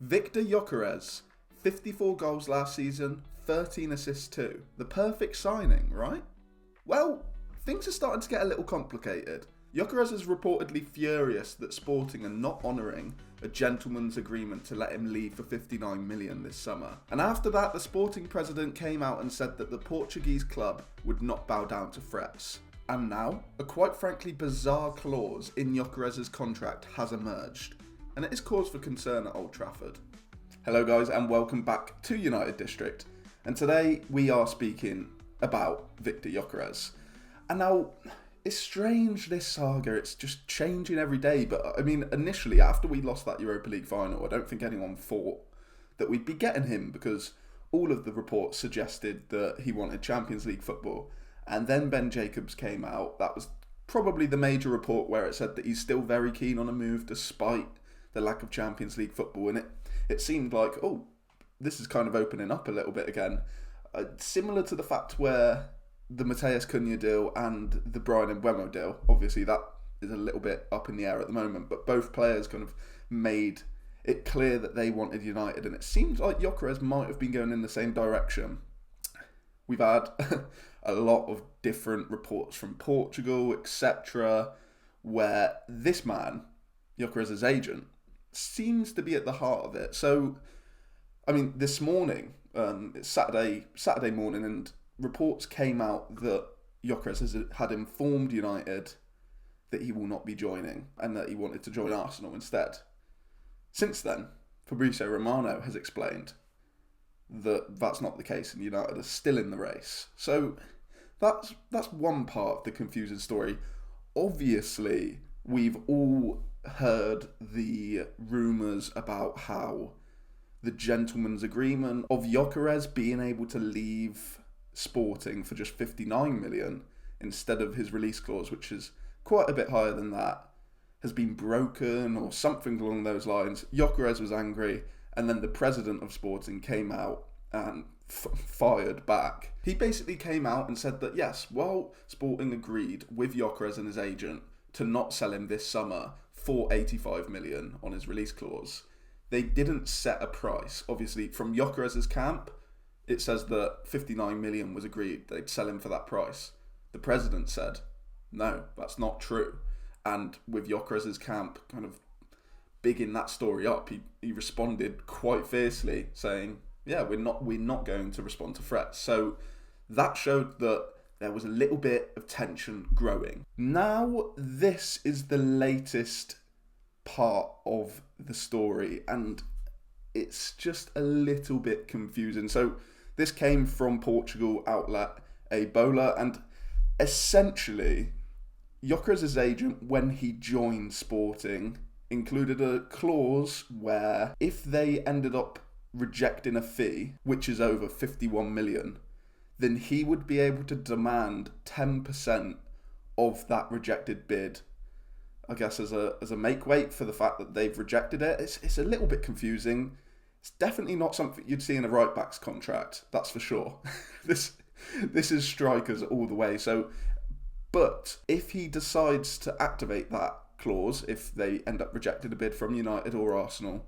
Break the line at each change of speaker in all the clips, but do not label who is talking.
Viktor Gyokeres, 54 goals last season, 13 assists too. The perfect signing, right? Well, things are starting to get a little complicated. Gyökeres is reportedly furious that Sporting are not honouring a gentleman's agreement to let him leave for 59 million this summer. And after that, the Sporting president came out and said that the Portuguese club would not bow down to threats. And now, a quite frankly bizarre clause in Gyökeres' contract has emerged, and it is cause for concern at Old Trafford. Hello guys, and welcome back to United District. And today we are speaking about Viktor Gyökeres. And now, it's strange, this saga, it's just changing every day. But I mean, initially, after we lost that Europa League final, I don't think anyone thought that we'd be getting him, because all of the reports suggested that he wanted Champions League football. And then Ben Jacobs came out. That was probably the major report where it said that he's still very keen on a move despite the lack of Champions League football. And it seemed like, oh, this is kind of opening up a little bit again. Similar to the fact where the Matheus Cunha deal and the Bryan Mbeumo deal, obviously that is a little bit up in the air at the moment, but both players kind of made it clear that they wanted United, and it seems like Gyökeres might have been going in the same direction. We've had a lot of different reports from Portugal, etc., where this man, Gyökeres' agent, seems to be at the heart of it. So, I mean, this morning, it's Saturday morning, and reports came out that Gyökeres had informed United that he will not be joining and that he wanted to join Arsenal instead. Since then, Fabrizio Romano has explained that that's not the case and United are still in the race. So that's one part of the confusing story. Obviously, we've all heard the rumours about how the gentleman's agreement of Gyökeres being able to leave Sporting for just 59 million instead of his release clause, which is quite a bit higher than that, has been broken or something along those lines. Gyökeres was angry, and then the president of Sporting came out and fired back. He basically came out and said that yes, while Sporting agreed with Gyökeres and his agent to not sell him this summer for 85 million on his release clause, they didn't set a price. Obviously, from Gyökeres' camp, it says that 59 million was agreed. They'd sell him for that price. The president said, no, that's not true. And with Gyökeres' camp kind of bigging that story up, he responded quite fiercely, saying, yeah, we're not going to respond to threats. So that showed that there was a little bit of tension growing. Now, this is the latest part of the story, and it's just a little bit confusing. So this came from Portugal outlet Ebola, and essentially, Gyökeres' agent, when he joined Sporting, included a clause where if they ended up rejecting a fee, which is over 51 million, then he would be able to demand 10% of that rejected bid, I guess as a make weight for the fact that they've rejected it. It's a little bit confusing. It's definitely not something you'd see in a right back's contract, that's for sure. This is strikers all the way. So, but if he decides to activate that clause, if they end up rejecting a bid from United or Arsenal,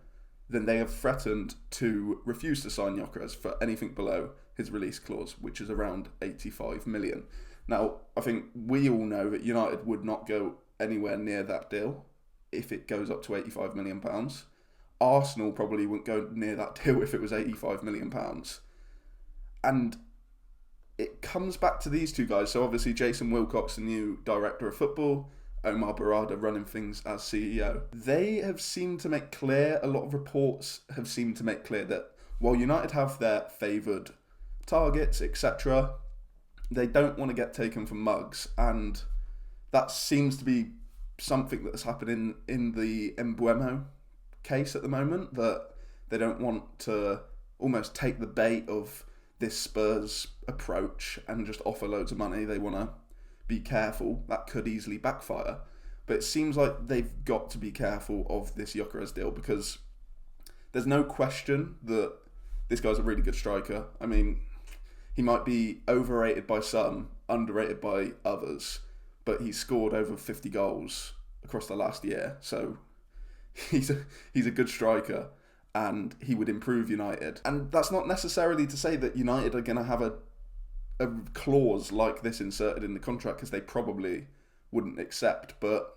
then they have threatened to refuse to sign Gyökeres for anything below his release clause, which is around 85 million. Now, I think we all know that United would not go anywhere near that deal if it goes up to 85 million pounds. Arsenal probably wouldn't go near that deal if it was 85 million pounds. And it comes back to these two guys. So obviously Jason Wilcox, the new director of football, Omar Barada running things as CEO. They have seemed to make clear, a lot of reports have seemed to make clear that while United have their favoured targets, etc., they don't want to get taken for mugs. And that seems to be something that's happening in the Mbeumo case at the moment, that they don't want to almost take the bait of this Spurs approach and just offer loads of money. They want to be careful. That could easily backfire. But it seems like they've got to be careful of this Gyökeres deal, because there's no question that this guy's a really good striker. I mean, he might be overrated by some, underrated by others, but he's scored over 50 goals across the last year. So he's a good striker. and he would improve United. And that's not necessarily to say that United are going to have a clause like this inserted in the contract, because they probably wouldn't accept. But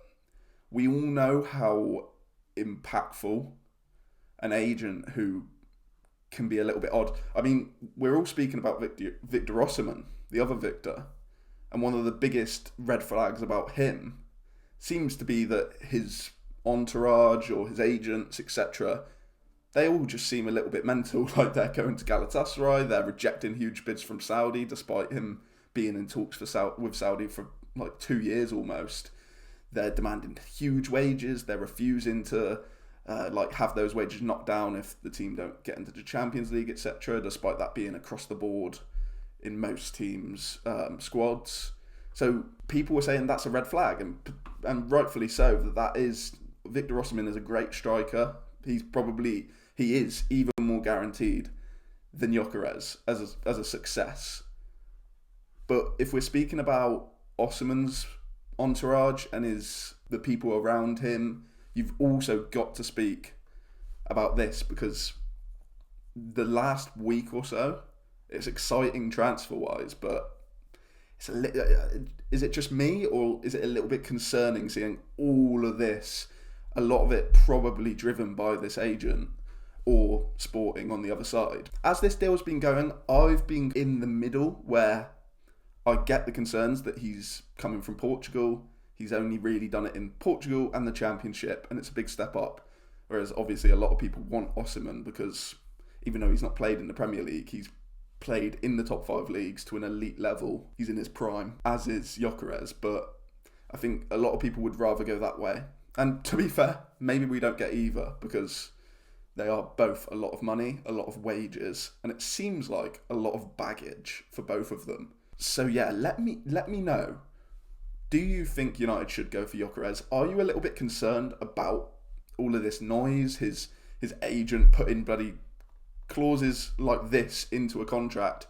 we all know how impactful an agent who can be a little bit odd. I mean, we're all speaking about Viktor Osimhen, the other Victor, and one of the biggest red flags about him seems to be that his entourage or his agents, etc., they all just seem a little bit mental. Like, they're going to Galatasaray, they're rejecting huge bids from Saudi, despite him being in talks with Saudi for like 2 years almost. They're demanding huge wages, they're refusing to have those wages knocked down if the team don't get into the Champions League, etc., despite that being across the board in most teams' squads. So people were saying that's a red flag, and rightfully so. That is, Viktor Osimhen is a great striker. He is even more guaranteed than Gyökeres as a success. But if we're speaking about Osimhen's entourage and the people around him, you've also got to speak about this, because the last week or so, it's exciting transfer-wise, but is it just me, or is it a little bit concerning seeing all of this, a lot of it probably driven by this agent or Sporting on the other side? As this deal's been going, I've been in the middle, where I get the concerns that he's coming from Portugal. He's only really done it in Portugal and the Championship, and it's a big step up. Whereas obviously a lot of people want Osimhen because even though he's not played in the Premier League, he's played in the top 5 leagues to an elite level. He's in his prime, as is Gyökeres, but I think a lot of people would rather go that way. And to be fair, maybe we don't get either, because they are both a lot of money, a lot of wages, and it seems like a lot of baggage for both of them. So yeah, let me know. Do you think United should go for Gyökeres? Are you a little bit concerned about all of this noise, his agent putting bloody clauses like this into a contract?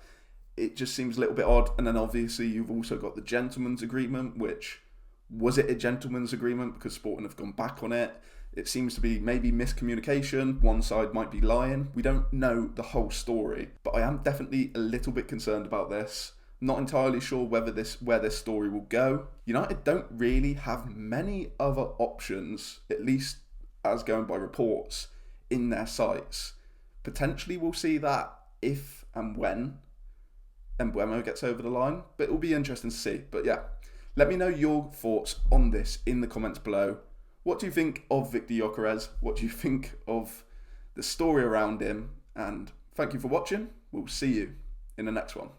It just seems a little bit odd. And then obviously you've also got the gentleman's agreement, which, was it a gentleman's agreement? Because Sporting have gone back on it. It seems to be maybe miscommunication. One side might be lying. We don't know the whole story, but I am definitely a little bit concerned about this. Not entirely sure where this story will go. United don't really have many other options, at least as going by reports, in their sights. Potentially we'll see that if and when Mbeumo gets over the line, but it will be interesting to see. But yeah, let me know your thoughts on this in the comments below. What do you think of Viktor Gyökeres? What do you think of the story around him? And thank you for watching. We'll see you in the next one.